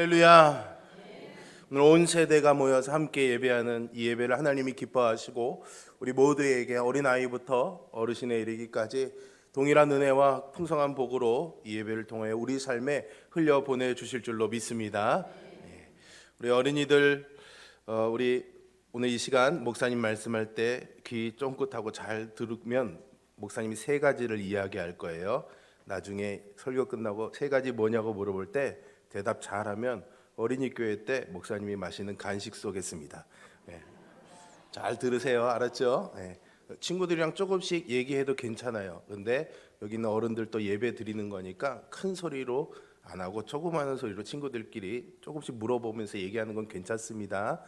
할렐루야. 오늘 온 세대가 모여서 함께 예배하는 이 예배를 하나님이 기뻐하시고 우리 모두에게 어린아이부터 어르신에 이르기까지 동일한 은혜와 풍성한 복으로 이 예배를 통해 우리 삶에 흘려보내 주실 줄로 믿습니다. 우리 어린이들, 우리 오늘 이 시간 목사님 말씀할 때 귀 쫑긋하고 잘 들으면 목사님이 세 가지를 이야기할 거예요. 나중에 설교 끝나고 세 가지 뭐냐고 물어볼 때 대답 잘하면 어린이 교회 때 목사님이 마시는 간식 쏘겠습니다. 잘 들으세요. 알았죠? 친구들이랑 조금씩 얘기해도 괜찮아요. 근데 여기 있는 어른들도 예배 드리는 거니까 큰 소리로 안 하고 조그마한 소리로 친구들끼리 조금씩 물어보면서 얘기하는 건 괜찮습니다.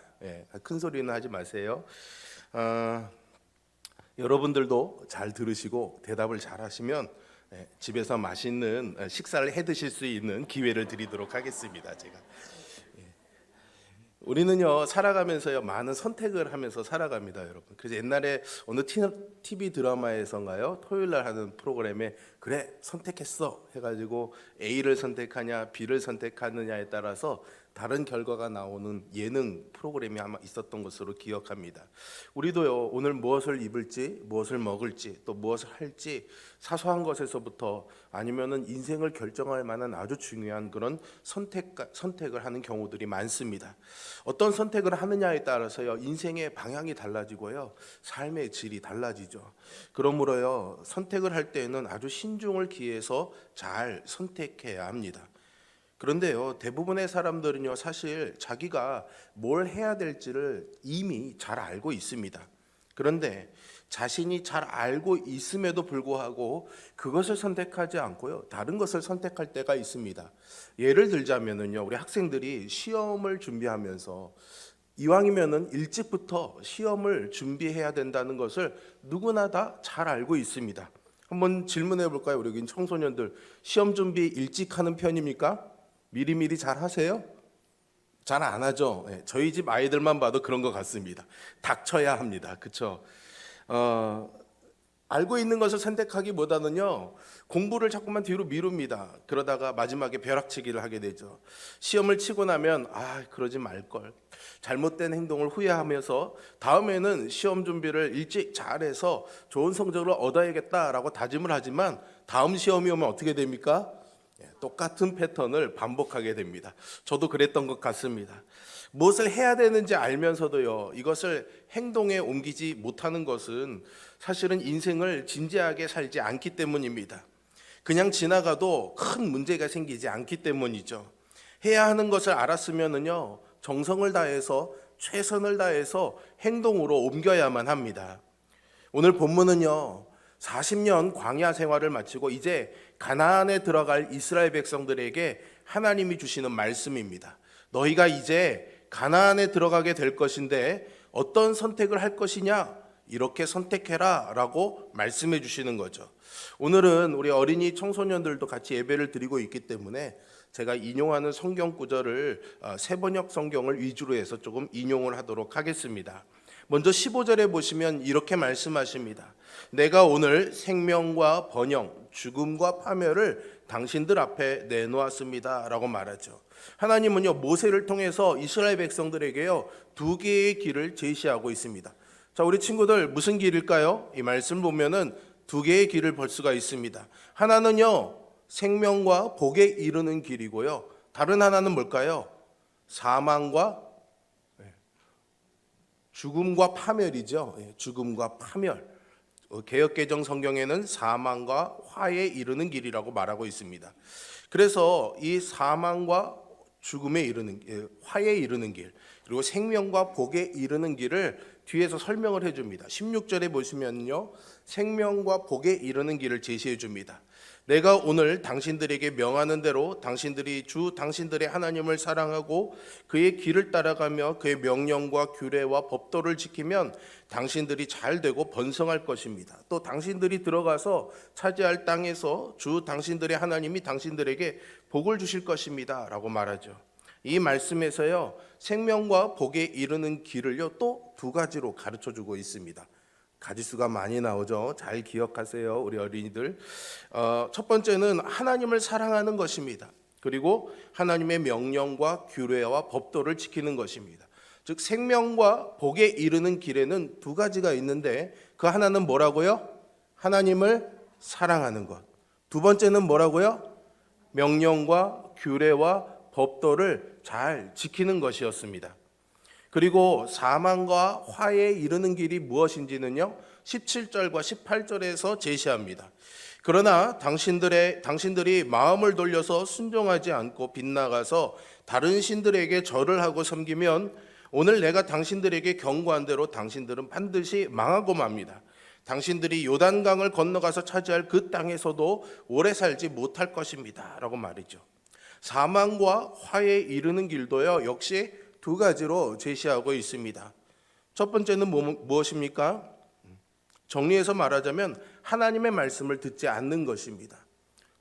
큰 소리는 하지 마세요. 여러분들도 잘 들으시고 대답을 잘 하시면 집에서 맛있는 식사를 해 드실 수 있는 기회를 드리도록 하겠습니다. 제가 우리는요 살아가면서요 많은 선택을 하면서 살아갑니다, 여러분. 그래서 옛날에 어느 TV 드라마에서인가요 토요일 날 하는 프로그램에 그래 선택했어 해가지고 A를 선택하냐 B를 선택하느냐에 따라서 다른 결과가 나오는 예능 프로그램이 아마 있었던 것으로 기억합니다. 우리도요 오늘 무엇을 입을지 무엇을 먹을지 또 무엇을 할지 사소한 것에서부터 아니면은 인생을 결정할 만한 아주 중요한 그런 선택을 하는 경우들이 많습니다. 어떤 선택을 하느냐에 따라서요 인생의 방향이 달라지고요 삶의 질이 달라지죠. 그러므로요 선택을 할 때는 아주 신중을 기해서 잘 선택해야 합니다. 그런데요 대부분의 사람들은요 사실 자기가 뭘 해야 될지를 이미 잘 알고 있습니다. 그런데 자신이 잘 알고 있음에도 불구하고 그것을 선택하지 않고요 다른 것을 선택할 때가 있습니다. 예를 들자면은요 우리 학생들이 시험을 준비하면서 이왕이면은 일찍부터 시험을 준비해야 된다는 것을 누구나 다 잘 알고 있습니다. 한번 질문해 볼까요? 우리 여기 청소년들 시험 준비 일찍 하는 편입니까? 미리미리 잘 하세요? 잘 안 하죠. 저희 집 아이들만 봐도 그런 것 같습니다. 닥쳐야 합니다. 그렇죠? 알고 있는 것을 선택하기보다는요 공부를 자꾸만 뒤로 미룹니다. 그러다가 마지막에 벼락치기를 하게 되죠. 시험을 치고 나면 그러지 말걸, 잘못된 행동을 후회하면서 다음에는 시험 준비를 일찍 잘해서 좋은 성적을 얻어야겠다라고 다짐을 하지만 다음 시험이 오면 어떻게 됩니까? 똑같은 패턴을 반복하게 됩니다. 저도 그랬던 것 같습니다. 무엇을 해야 되는지 알면서도요 이것을 행동에 옮기지 못하는 것은 사실은 인생을 진지하게 살지 않기 때문입니다. 그냥 지나가도 큰 문제가 생기지 않기 때문이죠. 해야 하는 것을 알았으면은요 정성을 다해서 최선을 다해서 행동으로 옮겨야만 합니다. 오늘 본문은요 40년 광야 생활을 마치고 이제 가나안에 들어갈 이스라엘 백성들에게 하나님이 주시는 말씀입니다. 너희가 이제 가나안에 들어가게 될 것인데 어떤 선택을 할 것이냐? 이렇게 선택해라 라고 말씀해 주시는 거죠. 오늘은 우리 어린이 청소년들도 같이 예배를 드리고 있기 때문에 제가 인용하는 성경 구절을 세번역 성경을 위주로 해서 조금 인용을 하도록 하겠습니다. 먼저 15절에 보시면 이렇게 말씀하십니다. 내가 오늘 생명과 번영, 죽음과 파멸을 당신들 앞에 내놓았습니다 라고 말하죠. 하나님은요 모세를 통해서 이스라엘 백성들에게요 두 개의 길을 제시하고 있습니다. 자, 우리 친구들 무슨 길일까요? 이 말씀 보면은 두 개의 길을 볼 수가 있습니다. 하나는요 생명과 복에 이르는 길이고요 다른 하나는 뭘까요? 사망과 죽음과 파멸이죠. 죽음과 파멸. 개역개정 성경에는 사망과 화에 이르는 길이라고 말하고 있습니다. 그래서 이 사망과 죽음에 이르는 화에 이르는 길 그리고 생명과 복에 이르는 길을 뒤에서 설명을 해줍니다. 16절에 보시면요 생명과 복에 이르는 길을 제시해 줍니다. 내가 오늘 당신들에게 명하는 대로 당신들이 주 당신들의 하나님을 사랑하고 그의 길을 따라가며 그의 명령과 규례와 법도를 지키면 당신들이 잘 되고 번성할 것입니다. 또 당신들이 들어가서 차지할 땅에서 주 당신들의 하나님이 당신들에게 복을 주실 것입니다 라고 말하죠. 이 말씀에서요 생명과 복에 이르는 길을요 또 두 가지로 가르쳐주고 있습니다. 가지수가 많이 나오죠. 잘 기억하세요, 우리 어린이들. 첫 번째는 하나님을 사랑하는 것입니다. 그리고 하나님의 명령과 규례와 법도를 지키는 것입니다. 즉 생명과 복에 이르는 길에는 두 가지가 있는데 그 하나는 뭐라고요? 하나님을 사랑하는 것. 두 번째는 뭐라고요? 명령과 규례와 법도를 잘 지키는 것이었습니다. 그리고 사망과 화에 이르는 길이 무엇인지는요 17절과 18절에서 제시합니다. 그러나 당신들이 마음을 돌려서 순종하지 않고 빗나가서 다른 신들에게 절을 하고 섬기면 오늘 내가 당신들에게 경고한 대로 당신들은 반드시 망하고 맙니다. 당신들이 요단강을 건너가서 차지할 그 땅에서도 오래 살지 못할 것입니다 라고 말이죠. 사망과 화에 이르는 길도요 역시 두 가지로 제시하고 있습니다. 첫 번째는 무엇입니까? 정리해서 말하자면 하나님의 말씀을 듣지 않는 것입니다.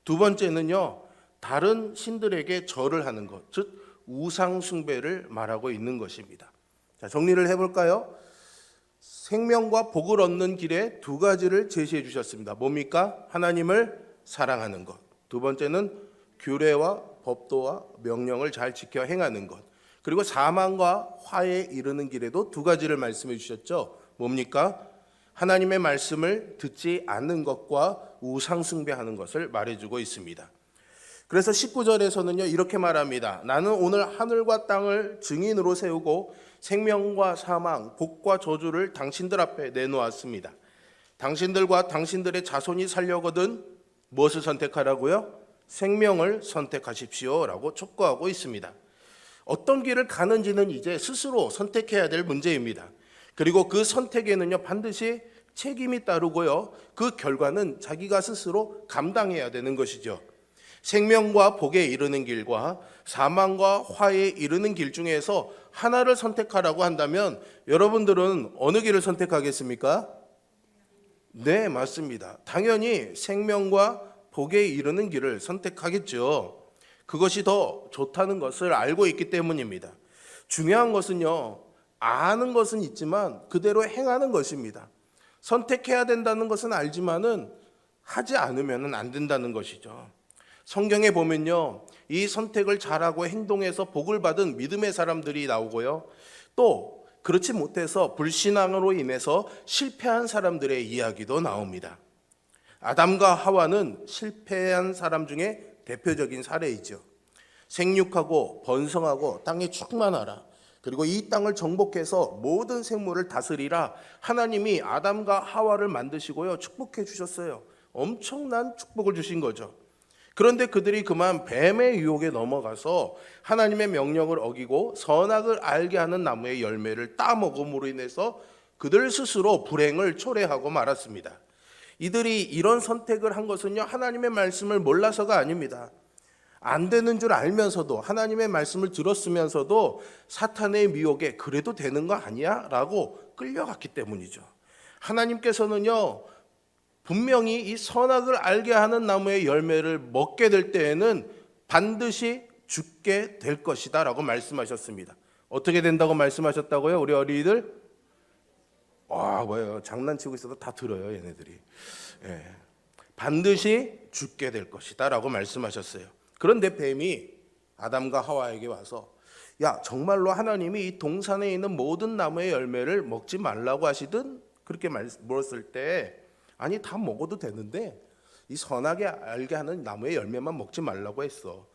두 번째는요 다른 신들에게 절을 하는 것, 즉 우상 숭배를 말하고 있는 것입니다. 자, 정리를 해볼까요? 생명과 복을 얻는 길에 두 가지를 제시해 주셨습니다. 뭡니까? 하나님을 사랑하는 것. 두 번째는 규례와 법도와 명령을 잘 지켜 행하는 것. 그리고 사망과 화에 이르는 길에도 두 가지를 말씀해 주셨죠. 뭡니까? 하나님의 말씀을 듣지 않는 것과 우상 숭배하는 것을 말해주고 있습니다. 그래서 19절에서는요 이렇게 말합니다. 나는 오늘 하늘과 땅을 증인으로 세우고 생명과 사망, 복과 저주를 당신들 앞에 내놓았습니다. 당신들과 당신들의 자손이 살려거든 무엇을 선택하라고요? 생명을 선택하십시오 라고 촉구하고 있습니다. 어떤 길을 가는지는 이제 스스로 선택해야 될 문제입니다. 그리고 그 선택에는요 반드시 책임이 따르고요 그 결과는 자기가 스스로 감당해야 되는 것이죠. 생명과 복에 이르는 길과 사망과 화에 이르는 길 중에서 하나를 선택하라고 한다면 여러분들은 어느 길을 선택하겠습니까? 네, 맞습니다. 당연히 생명과 복에 이르는 길을 선택하겠죠. 그것이 더 좋다는 것을 알고 있기 때문입니다. 중요한 것은요 아는 것은 있지만 그대로 행하는 것입니다. 선택해야 된다는 것은 알지만은 하지 않으면 안 된다는 것이죠. 성경에 보면요 이 선택을 잘하고 행동해서 복을 받은 믿음의 사람들이 나오고요 또 그렇지 못해서 불신앙으로 인해서 실패한 사람들의 이야기도 나옵니다. 아담과 하와는 실패한 사람 중에 대표적인 사례이죠. 생육하고 번성하고 땅에 충만하라, 그리고 이 땅을 정복해서 모든 생물을 다스리라 하나님이 아담과 하와를 만드시고요 축복해 주셨어요. 엄청난 축복을 주신 거죠. 그런데 그들이 그만 뱀의 유혹에 넘어가서 하나님의 명령을 어기고 선악을 알게 하는 나무의 열매를 따먹음으로 인해서 그들 스스로 불행을 초래하고 말았습니다. 이들이 이런 선택을 한 것은요 하나님의 말씀을 몰라서가 아닙니다. 안 되는 줄 알면서도 하나님의 말씀을 들었으면서도 사탄의 미혹에 그래도 되는 거 아니야? 라고 끌려갔기 때문이죠. 하나님께서는요 분명히 이 선악을 알게 하는 나무의 열매를 먹게 될 때에는 반드시 죽게 될 것이다 라고 말씀하셨습니다. 어떻게 된다고 말씀하셨다고요? 우리 어린이들? 뭐예요? 장난치고 있어도 다 들어요 얘네들이. 반드시 죽게 될 것이다 라고 말씀하셨어요. 그런데 뱀이 아담과 하와에게 와서 야 정말로 하나님이 이 동산에 있는 모든 나무의 열매를 먹지 말라고 하시든 그렇게 물었을 때 아니 다 먹어도 되는데 이 선하게 알게 하는 나무의 열매만 먹지 말라고 했어.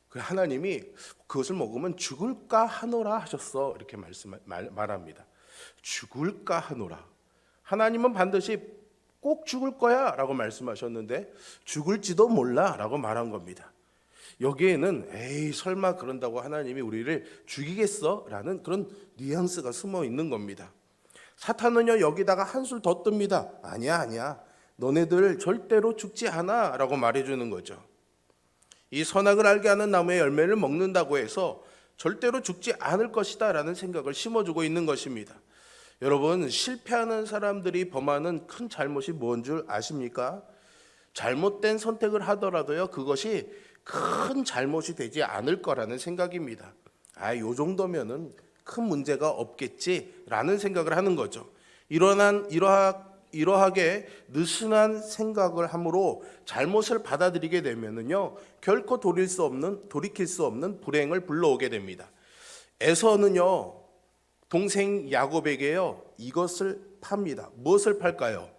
하나님이 그것을 먹으면 죽을까 하노라 하셨어. 이렇게 말합니다. 죽을까 하노라. 하나님은 반드시 꼭 죽을 거야 라고 말씀하셨는데 죽을지도 몰라 라고 말한 겁니다. 여기에는 에이 설마 그런다고 하나님이 우리를 죽이겠어? 라는 그런 뉘앙스가 숨어 있는 겁니다. 사탄은요 여기다가 한술 더 뜹니다. 아니야 너네들 절대로 죽지 않아 라고 말해주는 거죠. 이 선악을 알게 하는 나무의 열매를 먹는다고 해서 절대로 죽지 않을 것이다 라는 생각을 심어주고 있는 것입니다. 여러분 실패하는 사람들이 범하는 큰 잘못이 뭔 줄 아십니까? 잘못된 선택을 하더라도요 그것이 큰 잘못이 되지 않을 거라는 생각입니다. 요 정도면은 큰 문제가 없겠지라는 생각을 하는 거죠. 이러한 이러하게 느슨한 생각을 함으로 잘못을 받아들이게 되면은요 결코 돌이킬 수 없는 불행을 불러오게 됩니다. 에서는요 동생 야곱에게요 이것을 팝니다. 무엇을 팔까요?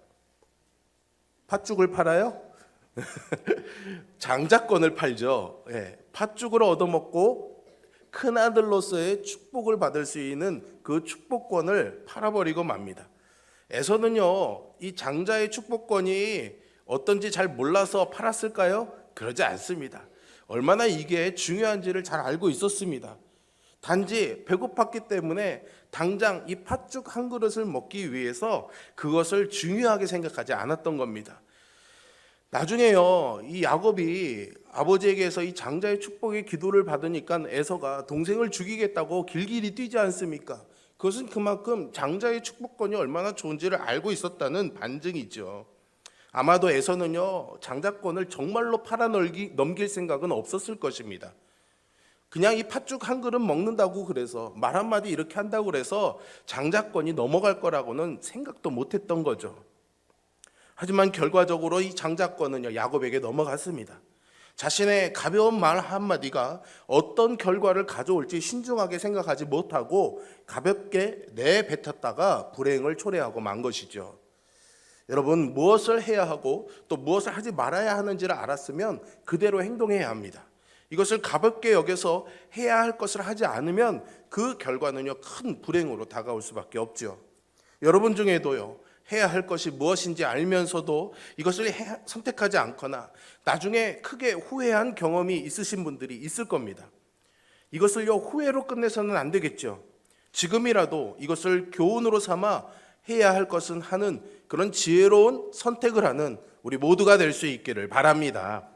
팥죽을 팔아요? 장자권을 팔죠. 예, 팥죽을 얻어먹고 큰아들로서의 축복을 받을 수 있는 그 축복권을 팔아버리고 맙니다. 에서는요 이 장자의 축복권이 어떤지 잘 몰라서 팔았을까요? 그러지 않습니다. 얼마나 이게 중요한지를 잘 알고 있었습니다. 단지 배고팠기 때문에 당장 이 팥죽 한 그릇을 먹기 위해서 그것을 중요하게 생각하지 않았던 겁니다. 나중에요 이 야곱이 아버지에게서 이 장자의 축복의 기도를 받으니까 에서가 동생을 죽이겠다고 길길이 뛰지 않습니까? 그것은 그만큼 장자의 축복권이 얼마나 좋은지를 알고 있었다는 반증이죠. 아마도 에서는요 장자권을 정말로 팔아넘길 생각은 없었을 것입니다. 그냥 이 팥죽 한 그릇 먹는다고 그래서 말 한마디 이렇게 한다고 그래서 장자권이 넘어갈 거라고는 생각도 못했던 거죠. 하지만 결과적으로 이 장자권은요 야곱에게 넘어갔습니다. 자신의 가벼운 말 한마디가 어떤 결과를 가져올지 신중하게 생각하지 못하고 가볍게 내뱉었다가 불행을 초래하고 만 것이죠. 여러분 무엇을 해야 하고 또 무엇을 하지 말아야 하는지를 알았으면 그대로 행동해야 합니다. 이것을 가볍게 여겨서 해야 할 것을 하지 않으면 그 결과는요 큰 불행으로 다가올 수밖에 없죠. 여러분 중에도요 해야 할 것이 무엇인지 알면서도 이것을 선택하지 않거나 나중에 크게 후회한 경험이 있으신 분들이 있을 겁니다. 이것을요 후회로 끝내서는 안 되겠죠. 지금이라도 이것을 교훈으로 삼아 해야 할 것은 하는 그런 지혜로운 선택을 하는 우리 모두가 될 수 있기를 바랍니다.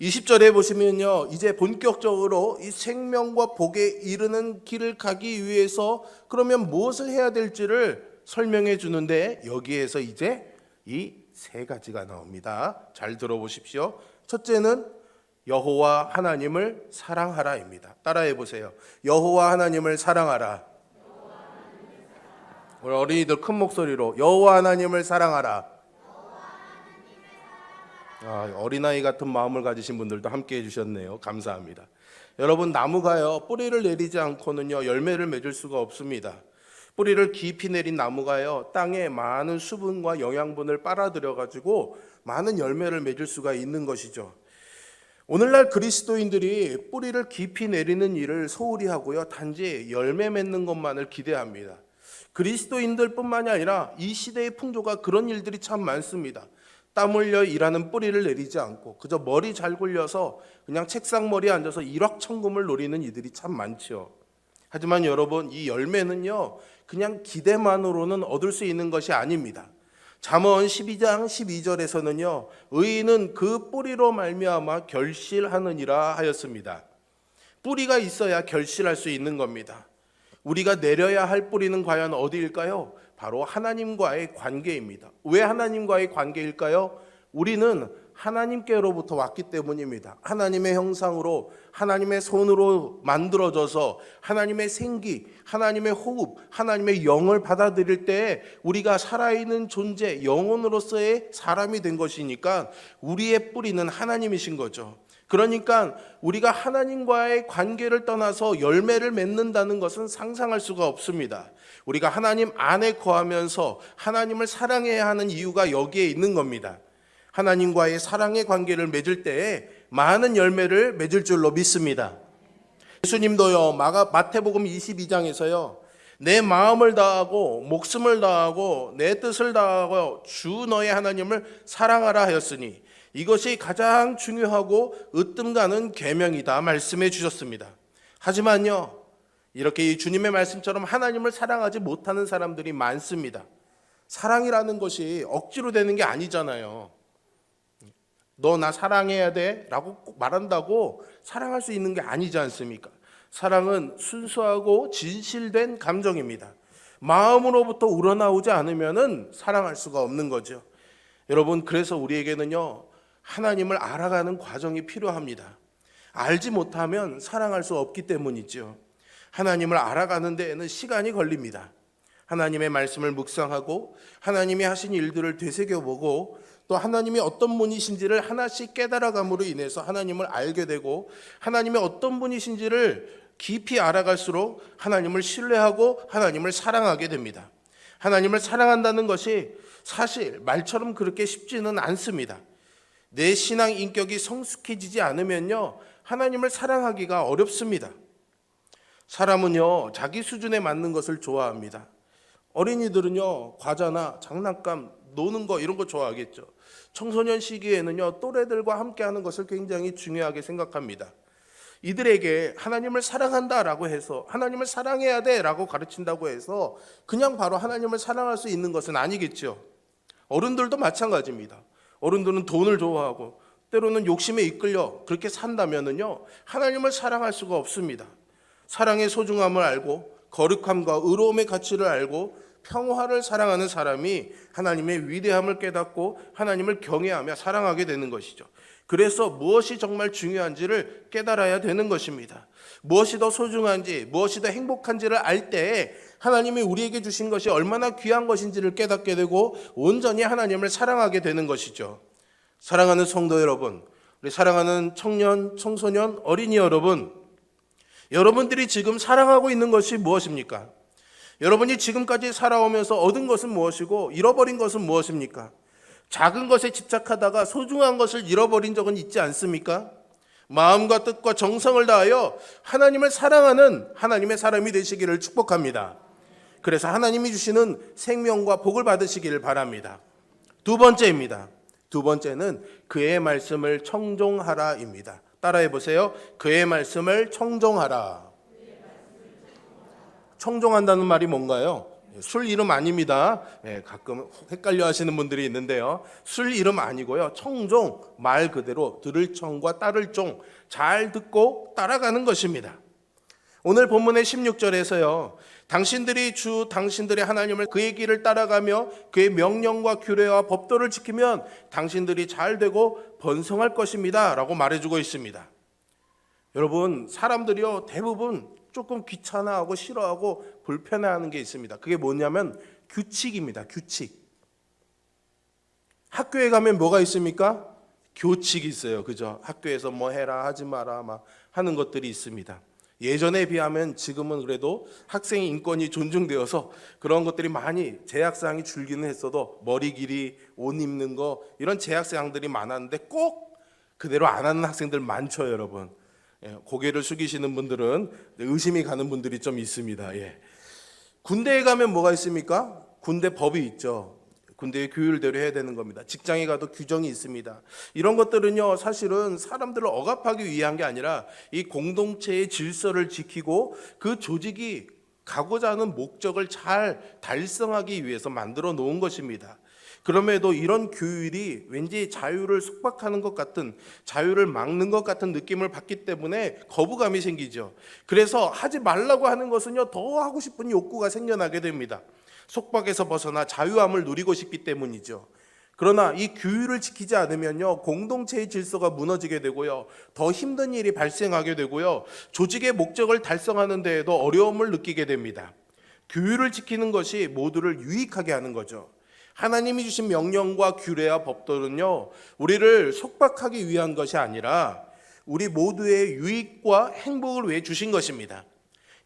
20절에 보시면요 이제 본격적으로 이 생명과 복에 이르는 길을 가기 위해서 그러면 무엇을 해야 될지를 설명해 주는데 여기에서 이제 이 세 가지가 나옵니다. 잘 들어보십시오. 첫째는 여호와 하나님을 사랑하라입니다. 따라해 보세요. 여호와 하나님을 사랑하라. 우리 어린이들 큰 목소리로 여호와 하나님을 사랑하라. 어린아이 같은 마음을 가지신 분들도 함께 해주셨네요. 감사합니다. 여러분 나무가요 뿌리를 내리지 않고는요 열매를 맺을 수가 없습니다. 뿌리를 깊이 내린 나무가요 땅에 많은 수분과 영양분을 빨아들여 가지고 많은 열매를 맺을 수가 있는 것이죠. 오늘날 그리스도인들이 뿌리를 깊이 내리는 일을 소홀히 하고요 단지 열매 맺는 것만을 기대합니다. 그리스도인들뿐만이 아니라 이 시대의 풍조가 그런 일들이 참 많습니다. 땀 흘려 일하는 뿌리를 내리지 않고 그저 머리 잘 굴려서 그냥 책상 머리에 앉아서 일확천금을 노리는 이들이 참 많죠. 하지만 여러분 이 열매는요 그냥 기대만으로는 얻을 수 있는 것이 아닙니다. 잠언 12장 12절에서는요 의인은 그 뿌리로 말미암아 결실하느니라 하였습니다. 뿌리가 있어야 결실할 수 있는 겁니다. 우리가 내려야 할 뿌리는 과연 어디일까요? 바로 하나님과의 관계입니다. 왜 하나님과의 관계일까요? 우리는 하나님께로부터 왔기 때문입니다. 하나님의 형상으로 하나님의 손으로 만들어져서 하나님의 생기, 하나님의 호흡, 하나님의 영을 받아들일 때 우리가 살아있는 존재, 영혼으로서의 사람이 된 것이니까 우리의 뿌리는 하나님이신 거죠. 그러니까 우리가 하나님과의 관계를 떠나서 열매를 맺는다는 것은 상상할 수가 없습니다. 우리가 하나님 안에 거하면서 하나님을 사랑해야 하는 이유가 여기에 있는 겁니다. 하나님과의 사랑의 관계를 맺을 때에 많은 열매를 맺을 줄로 믿습니다. 예수님도요 마태복음 22장에서요 내 마음을 다하고 목숨을 다하고 내 뜻을 다하고 주 너의 하나님을 사랑하라 하였으니 이것이 가장 중요하고 으뜸 가는 계명이다 말씀해 주셨습니다. 하지만요 이렇게 이 주님의 말씀처럼 하나님을 사랑하지 못하는 사람들이 많습니다. 사랑이라는 것이 억지로 되는 게 아니잖아요. 너 나 사랑해야 돼 라고 꼭 말한다고 사랑할 수 있는 게 아니지 않습니까? 사랑은 순수하고 진실된 감정입니다. 마음으로부터 우러나오지 않으면 사랑할 수가 없는 거죠. 여러분 그래서 우리에게는요 하나님을 알아가는 과정이 필요합니다. 알지 못하면 사랑할 수 없기 때문이죠. 하나님을 알아가는 데에는 시간이 걸립니다. 하나님의 말씀을 묵상하고 하나님이 하신 일들을 되새겨보고 또 하나님이 어떤 분이신지를 하나씩 깨달아감으로 인해서 하나님을 알게 되고 하나님이 어떤 분이신지를 깊이 알아갈수록 하나님을 신뢰하고 하나님을 사랑하게 됩니다. 하나님을 사랑한다는 것이 사실 말처럼 그렇게 쉽지는 않습니다. 내 신앙 인격이 성숙해지지 않으면요, 하나님을 사랑하기가 어렵습니다. 사람은요, 자기 수준에 맞는 것을 좋아합니다. 어린이들은요, 과자나 장난감, 노는 거 이런 거 좋아하겠죠. 청소년 시기에는요, 또래들과 함께 하는 것을 굉장히 중요하게 생각합니다. 이들에게 하나님을 사랑한다라고 해서 하나님을 사랑해야 돼라고 가르친다고 해서 그냥 바로 하나님을 사랑할 수 있는 것은 아니겠죠. 어른들도 마찬가지입니다. 어른들은 돈을 좋아하고 때로는 욕심에 이끌려 그렇게 산다면은요, 하나님을 사랑할 수가 없습니다. 사랑의 소중함을 알고 거룩함과 의로움의 가치를 알고 평화를 사랑하는 사람이 하나님의 위대함을 깨닫고 하나님을 경외하며 사랑하게 되는 것이죠. 그래서 무엇이 정말 중요한지를 깨달아야 되는 것입니다. 무엇이 더 소중한지, 무엇이 더 행복한지를 알 때에 하나님이 우리에게 주신 것이 얼마나 귀한 것인지를 깨닫게 되고 온전히 하나님을 사랑하게 되는 것이죠. 사랑하는 성도 여러분, 우리 사랑하는 청년, 청소년, 어린이 여러분, 여러분들이 지금 사랑하고 있는 것이 무엇입니까? 여러분이 지금까지 살아오면서 얻은 것은 무엇이고 잃어버린 것은 무엇입니까? 작은 것에 집착하다가 소중한 것을 잃어버린 적은 있지 않습니까? 마음과 뜻과 정성을 다하여 하나님을 사랑하는 하나님의 사람이 되시기를 축복합니다. 그래서 하나님이 주시는 생명과 복을 받으시기를 바랍니다. 두 번째입니다. 두 번째는 그의 말씀을 청종하라입니다. 따라해 보세요. 그의 말씀을 청종하라. 청종한다는 말이 뭔가요? 술 이름 아닙니다. 가끔 헷갈려 하시는 분들이 있는데요. 술 이름 아니고요. 청종, 말 그대로 들을 청과 따를 종, 잘 듣고 따라가는 것입니다. 오늘 본문의 16절에서요. 당신들의 하나님을 그의 길을 따라가며 그의 명령과 규례와 법도를 지키면 당신들이 잘 되고 번성할 것입니다. 라고 말해주고 있습니다. 여러분, 사람들이요, 대부분 조금 귀찮아하고 싫어하고 불편해하는 게 있습니다. 그게 뭐냐면 규칙입니다. 규칙. 학교에 가면 뭐가 있습니까? 교칙이 있어요. 그죠? 학교에서 뭐 해라 하지 마라 막 하는 것들이 있습니다. 예전에 비하면 지금은 그래도 학생 인권이 존중되어서 그런 것들이 많이 제약사항이 줄기는 했어도 머리 길이, 옷 입는 거 이런 제약사항들이 많았는데 꼭 그대로 안 하는 학생들 많죠, 여러분. 고개를 숙이시는 분들은 의심이 가는 분들이 좀 있습니다. 군대에 가면 뭐가 있습니까? 군대 법이 있죠. 군대의 규율대로 해야 되는 겁니다. 직장에 가도 규정이 있습니다. 이런 것들은요, 사실은 사람들을 억압하기 위한 게 아니라 이 공동체의 질서를 지키고 그 조직이 가고자 하는 목적을 잘 달성하기 위해서 만들어 놓은 것입니다. 그럼에도 이런 규율이 왠지 자유를 속박하는 것 같은, 자유를 막는 것 같은 느낌을 받기 때문에 거부감이 생기죠. 그래서 하지 말라고 하는 것은요, 더 하고 싶은 욕구가 생겨나게 됩니다. 속박에서 벗어나 자유함을 누리고 싶기 때문이죠. 그러나 이 규율을 지키지 않으면요, 공동체의 질서가 무너지게 되고요, 더 힘든 일이 발생하게 되고요, 조직의 목적을 달성하는 데에도 어려움을 느끼게 됩니다. 규율을 지키는 것이 모두를 유익하게 하는 거죠. 하나님이 주신 명령과 규례와 법도는요, 우리를 속박하기 위한 것이 아니라 우리 모두의 유익과 행복을 위해 주신 것입니다.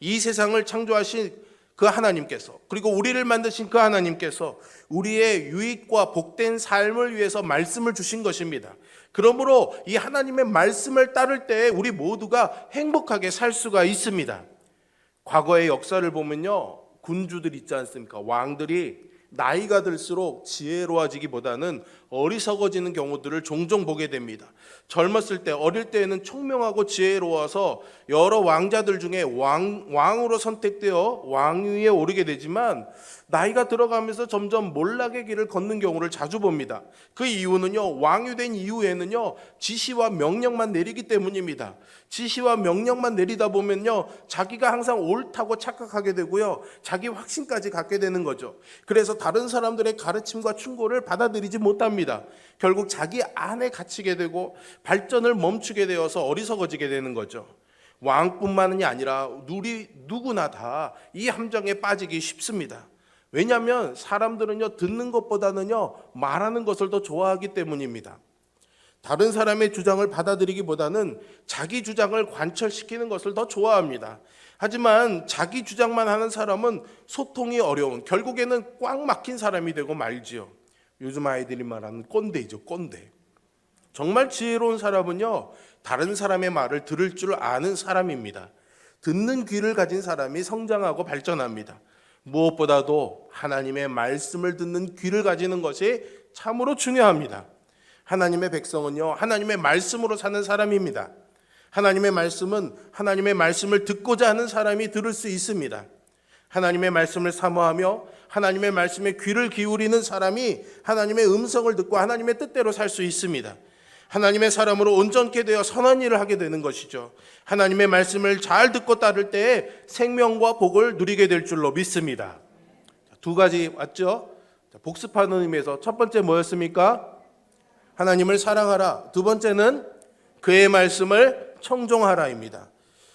이 세상을 창조하신 그 하나님께서, 그리고 우리를 만드신 그 하나님께서 우리의 유익과 복된 삶을 위해서 말씀을 주신 것입니다. 그러므로 이 하나님의 말씀을 따를 때 우리 모두가 행복하게 살 수가 있습니다. 과거의 역사를 보면요, 군주들 있지 않습니까? 왕들이 나이가 들수록 지혜로워지기보다는 어리석어지는 경우들을 종종 보게 됩니다. 젊었을 때, 어릴 때에는 총명하고 지혜로워서 여러 왕자들 중에 왕으로 선택되어 왕위에 오르게 되지만 나이가 들어가면서 점점 몰락의 길을 걷는 경우를 자주 봅니다. 그 이유는요, 왕이 된 이후에는요, 지시와 명령만 내리기 때문입니다. 지시와 명령만 내리다 보면요, 자기가 항상 옳다고 착각하게 되고요, 자기 확신까지 갖게 되는 거죠. 그래서 다른 사람들의 가르침과 충고를 받아들이지 못합니다. 결국 자기 안에 갇히게 되고 발전을 멈추게 되어서 어리석어지게 되는 거죠. 왕뿐만이 아니라 우리 누구나 다 이 함정에 빠지기 쉽습니다. 왜냐하면 사람들은요, 듣는 것보다는요, 말하는 것을 더 좋아하기 때문입니다. 다른 사람의 주장을 받아들이기보다는 자기 주장을 관철시키는 것을 더 좋아합니다. 하지만 자기 주장만 하는 사람은 소통이 어려운, 결국에는 꽉 막힌 사람이 되고 말지요. 요즘 아이들이 말하는 꼰대이죠, 꼰대. 정말 지혜로운 사람은요, 다른 사람의 말을 들을 줄 아는 사람입니다. 듣는 귀를 가진 사람이 성장하고 발전합니다. 무엇보다도 하나님의 말씀을 듣는 귀를 가지는 것이 참으로 중요합니다. 하나님의 백성은요, 하나님의 말씀으로 사는 사람입니다. 하나님의 말씀은 하나님의 말씀을 듣고자 하는 사람이 들을 수 있습니다. 하나님의 말씀을 사모하며 하나님의 말씀에 귀를 기울이는 사람이 하나님의 음성을 듣고 하나님의 뜻대로 살 수 있습니다. 하나님의 사람으로 온전케 되어 선한 일을 하게 되는 것이죠. 하나님의 말씀을 잘 듣고 따를 때에 생명과 복을 누리게 될 줄로 믿습니다. 두 가지 왔죠? 복습하는 의미에서 첫 번째 뭐였습니까? 하나님을 사랑하라. 두 번째는 그의 말씀을 청종하라입니다.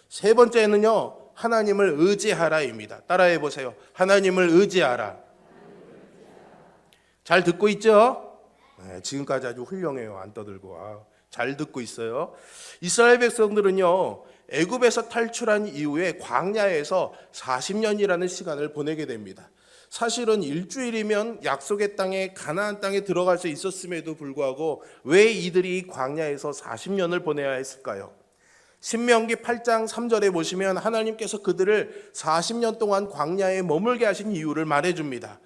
세 번째는요, 하나님을 의지하라입니다. 따라해 보세요. 하나님을 의지하라. 잘 듣고 있죠? 네, 지금까지 아주 훌륭해요. 안 떠들고. 잘 듣고 있어요. 이스라엘 백성들은요, 애굽에서 탈출한 이후에 광야에서 40년이라는 시간을 보내게 됩니다. 사실은 일주일이면 약속의 땅에, 가나안 땅에 들어갈 수 있었음에도 불구하고 왜 이들이 광야에서 40년을 보내야 했을까요? 신명기 8장 3절에 보시면 하나님께서 그들을 40년 동안 광야에 머물게 하신 이유를 말해줍니다.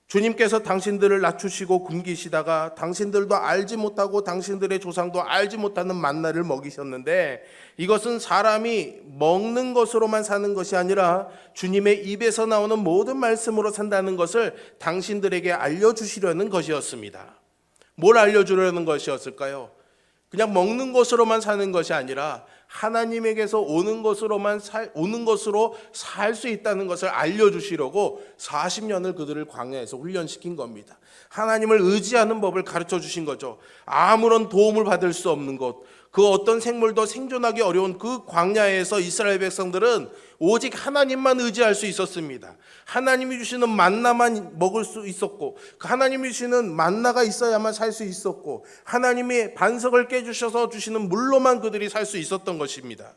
주님께서 당신들을 낮추시고 굶기시다가 당신들도 알지 못하고 당신들의 조상도 알지 못하는 만나를 먹이셨는데, 이것은 사람이 먹는 것으로만 사는 것이 아니라 주님의 입에서 나오는 모든 말씀으로 산다는 것을 당신들에게 알려주시려는 것이었습니다. 뭘 알려주려는 것이었을까요? 그냥 먹는 것으로만 사는 것이 아니라 하나님에게서 오는 것으로 살 수 있다는 것을 알려주시려고 40년을 그들을 광야에서 훈련시킨 겁니다. 하나님을 의지하는 법을 가르쳐 주신 거죠. 아무런 도움을 받을 수 없는 것, 그 어떤 생물도 생존하기 어려운 그 광야에서 이스라엘 백성들은 오직 하나님만 의지할 수 있었습니다. 하나님이 주시는 만나만 먹을 수 있었고, 그 하나님이 주시는 만나가 있어야만 살 수 있었고, 하나님이 반석을 깨주셔서 주시는 물로만 그들이 살 수 있었던 것입니다.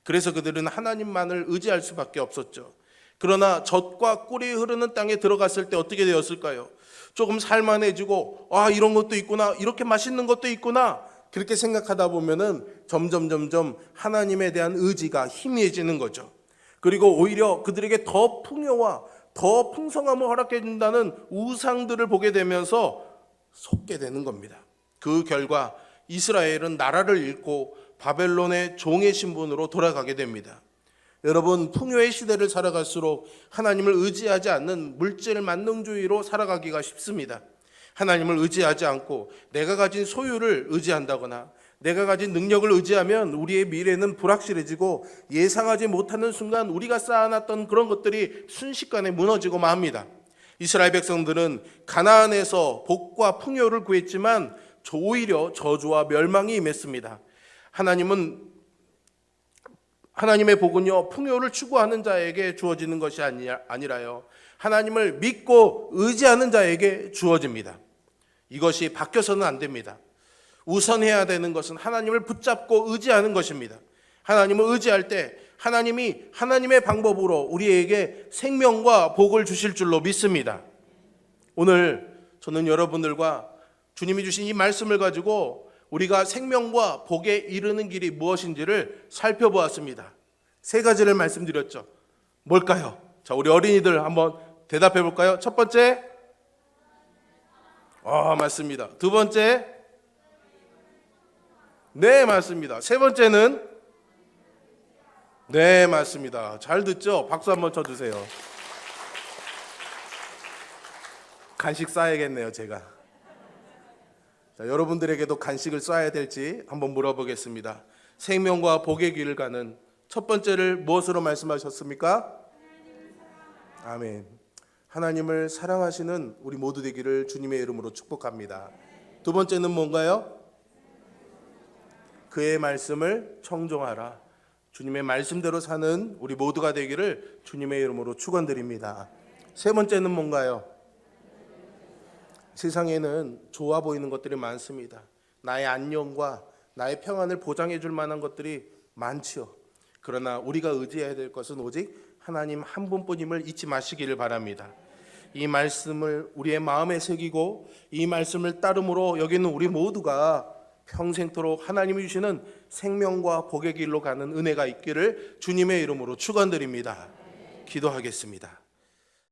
그래서 그들은 하나님만을 의지할 수밖에 없었죠. 그러나 젖과 꿀이 흐르는 땅에 들어갔을 때 어떻게 되었을까요? 조금 살만해지고, 이런 것도 있구나, 이렇게 맛있는 것도 있구나, 그렇게 생각하다 보면은 점점 하나님에 대한 의지가 희미해지는 거죠. 그리고 오히려 그들에게 더 풍요와 더 풍성함을 허락해 준다는 우상들을 보게 되면서 속게 되는 겁니다. 그 결과 이스라엘은 나라를 잃고 바벨론의 종의 신분으로 돌아가게 됩니다. 여러분, 풍요의 시대를 살아갈수록 하나님을 의지하지 않는 물질 만능주의로 살아가기가 쉽습니다. 하나님을 의지하지 않고 내가 가진 소유를 의지한다거나 내가 가진 능력을 의지하면 우리의 미래는 불확실해지고 예상하지 못하는 순간 우리가 쌓아놨던 그런 것들이 순식간에 무너지고 맙니다. 이스라엘 백성들은 가나안에서 복과 풍요를 구했지만 오히려 저주와 멸망이 임했습니다. 하나님의 복은요, 풍요를 추구하는 자에게 주어지는 것이 아니라요, 하나님을 믿고 의지하는 자에게 주어집니다. 이것이 바뀌어서는 안 됩니다. 우선해야 되는 것은 하나님을 붙잡고 의지하는 것입니다. 하나님을 의지할 때 하나님이 하나님의 방법으로 우리에게 생명과 복을 주실 줄로 믿습니다. 오늘 저는 여러분들과 주님이 주신 이 말씀을 가지고 우리가 생명과 복에 이르는 길이 무엇인지를 살펴보았습니다. 세 가지를 말씀드렸죠. 뭘까요? 자, 우리 어린이들 한번 대답해 볼까요? 첫 번째, 맞습니다. 두 번째, 네, 맞습니다. 세 번째는, 네, 맞습니다. 잘 듣죠? 박수 한번 쳐주세요. 간식 쏴야겠네요, 제가. 자, 여러분들에게도 간식을 쏴야 될지 한번 물어보겠습니다. 생명과 복의 길을 가는 첫 번째를 무엇으로 말씀하셨습니까? 아멘. 하나님을 사랑하시는 우리 모두 되기를 주님의 이름으로 축복합니다. 두 번째는 뭔가요? 그의 말씀을 청종하라. 주님의 말씀대로 사는 우리 모두가 되기를 주님의 이름으로 축원드립니다. 세 번째는 뭔가요? 세상에는 좋아 보이는 것들이 많습니다. 나의 안녕과 나의 평안을 보장해 줄 만한 것들이 많지요. 그러나 우리가 의지해야 될 것은 오직 하나님 한 분뿐임을 잊지 마시기를 바랍니다. 이 말씀을 우리의 마음에 새기고 이 말씀을 따름으로 여기는 우리 모두가 평생토록 하나님이 주시는 생명과 복의 길로 가는 은혜가 있기를 주님의 이름으로 축원드립니다. 기도하겠습니다.